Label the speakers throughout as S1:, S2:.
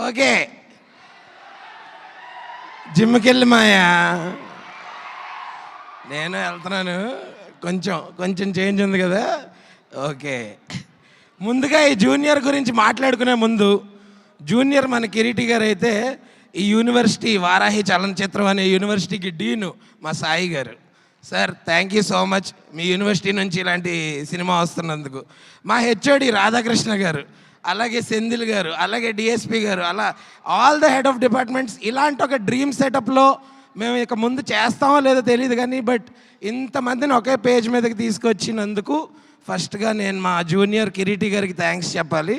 S1: Okay, జిమ్కి వెళ్ళి మాయా నేను వెళ్తున్నాను. కొంచెం చేంజ్ ఉంది కదా. ఓకే, ముందుగా ఈ జూనియర్ గురించి మాట్లాడుకునే ముందు, జూనియర్ మన కిరీటి గారు అయితే ఈ యూనివర్సిటీ వారాహి చలనచిత్రం అనే యూనివర్సిటీకి డీను మా సాయి గారు. Sir thank you so much, me university నుంచి ఇలాంటి సినిమా వస్తున్నందుకు. మా హెచ్ఓడి రాధాకృష్ణ గారు, అలాగే సెంధిల్ గారు, అలాగే డిఎస్పి గారు, అలా all the head of departments. ఇలాంటి ఒక డ్రీమ్ సెటప్లో మేము ఇక ముందు చేస్తామో లేదో తెలియదు కానీ, బట్ ఇంతమందిని ఒకే పేజ్ మీదకి తీసుకొచ్చినందుకు ఫస్ట్గా నేను మా జూనియర్ కిరీటి గారికి థ్యాంక్స్ చెప్పాలి.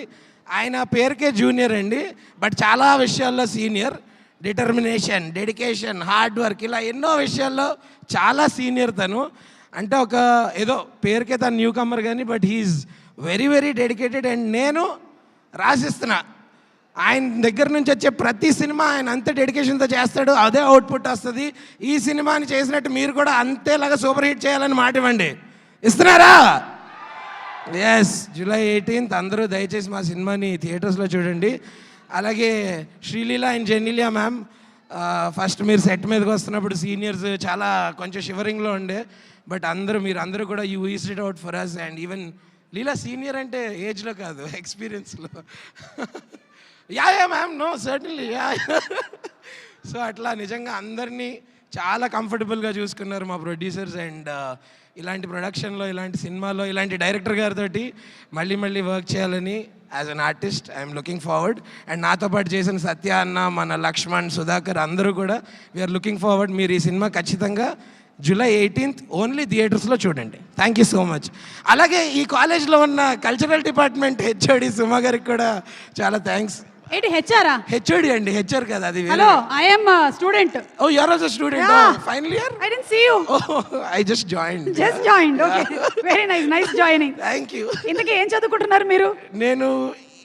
S1: ఆయన పేరుకే జూనియర్ అండి, బట్ చాలా విషయాల్లో senior. Determination, dedication, hard work, ఇలా ఎన్నో విషయాల్లో చాలా సీనియర్ తను. అంటే ఒక ఏదో పేరుకే తను న్యూ కమర్ కానీ, but he is very very dedicated. And నేను రాసిస్తున్నా, ఆయన దగ్గర నుంచి వచ్చే ప్రతి సినిమా ఆయన అంతే డెడికేషన్తో చేస్తాడు, అదే అవుట్పుట్ వస్తుంది. ఈ సినిమాని చేసినట్టు మీరు కూడా అంతేలాగా సూపర్ హిట్ చేయాలని మాట ఇవ్వండి. ఇస్తున్నారా? ఎస్, July 18th అందరూ దయచేసి మా సినిమాని థియేటర్స్లో చూడండి. అలాగే Sreeleela and Genelia ma'am, first మీరు సెట్ మీదకి వస్తున్నప్పుడు సీనియర్స్ చాలా కొంచెం షివరింగ్లో ఉండే, బట్ మీరందరూ కూడా you eased it out for us. And even Leela senior అంటే ఏజ్లో కాదు, ఎక్స్పీరియన్స్లో. Yeah ma'am, no certainly yeah. So అట్లా నిజంగా అందరినీ చాలా కంఫర్టబుల్గా చూసుకున్నారు మా ప్రొడ్యూసర్స్. అండ్ ఇలాంటి ప్రొడక్షన్లో, ఇలాంటి సినిమాలో, ఇలాంటి డైరెక్టర్ గారితో మళ్ళీ వర్క్ చేయాలని as an artist I'm looking forward. And నాతో పాటు చేసిన సత్య అన్న, మన లక్ష్మణ్, సుధాకర్ అందరూ కూడా వీఆర్ లుకింగ్ ఫార్వర్డ్. మీరు ఈ సినిమా ఖచ్చితంగా July 18th ఓన్లీ థియేటర్స్లో చూడండి. Thank you so much. అలాగే ఈ కాలేజ్లో ఉన్న కల్చరల్ డిపార్ట్మెంట్ హెచ్ఓడి సుమా గారికి కూడా చాలా థ్యాంక్స్.
S2: ఏంటి హెచ్ఆర్?
S1: హెచ్ఓడి అండి, హెచ్ఆర్ కదా అది.
S2: Hello, I am student.
S1: ఓ, you are also student. Final year.
S2: I didn't see you.
S1: I just joined.
S2: Okay, very nice joining.
S1: Thank you.
S2: ఇంతకీ ఏం చదువుకుంటున్నారు మీరు?
S1: నేను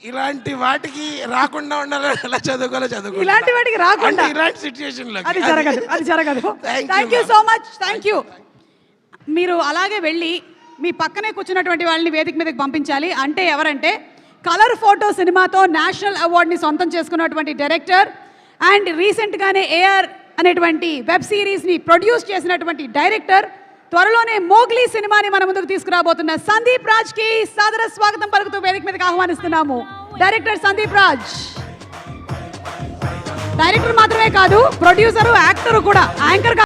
S1: ఇలాంటి వాటికి రాకుండా ఉండాలని ఎలా చదువుకోవాలో చదువుకో.
S2: ఇలాంటి వాటికి రాకుండా
S1: ఇలాంటి సిచ్యుయేషన్ లో
S2: అది జరగదు. Thank you so much. Thank you. మీరు అలాగే వెళ్ళి మీ పక్కనే కూర్చున్నటువంటి వాళ్ళని వేదిక మీదకి పంపించాలి. అంటే ఎవరంటే, కలర్ ఫోటో సినిమాతో నేషనల్ అవార్డుని సొంతం చేసుకున్నటువంటి డైరెక్టర్ అండ్ రీసెంట్గానే ఏఆర్ అనేటువంటి వెబ్ సిరీస్ని ప్రొడ్యూస్ చేసినటువంటి డైరెక్టర్, త్వరలోనే మోగ్లీ సినిమాని మన ముందుకు తీసుకురాబోతున్న సందీప్ రాజ్కి సాదర స్వాగతం పలుకుతూ వేదిక మీదకి ఆహ్వానిస్తున్నాము. డైరెక్టర్ సందీప్ రాజ్. డైరెక్టర్ మాత్రమే కాదు, ప్రొడ్యూసరు, యాక్టర్ కూడా, యాంకర్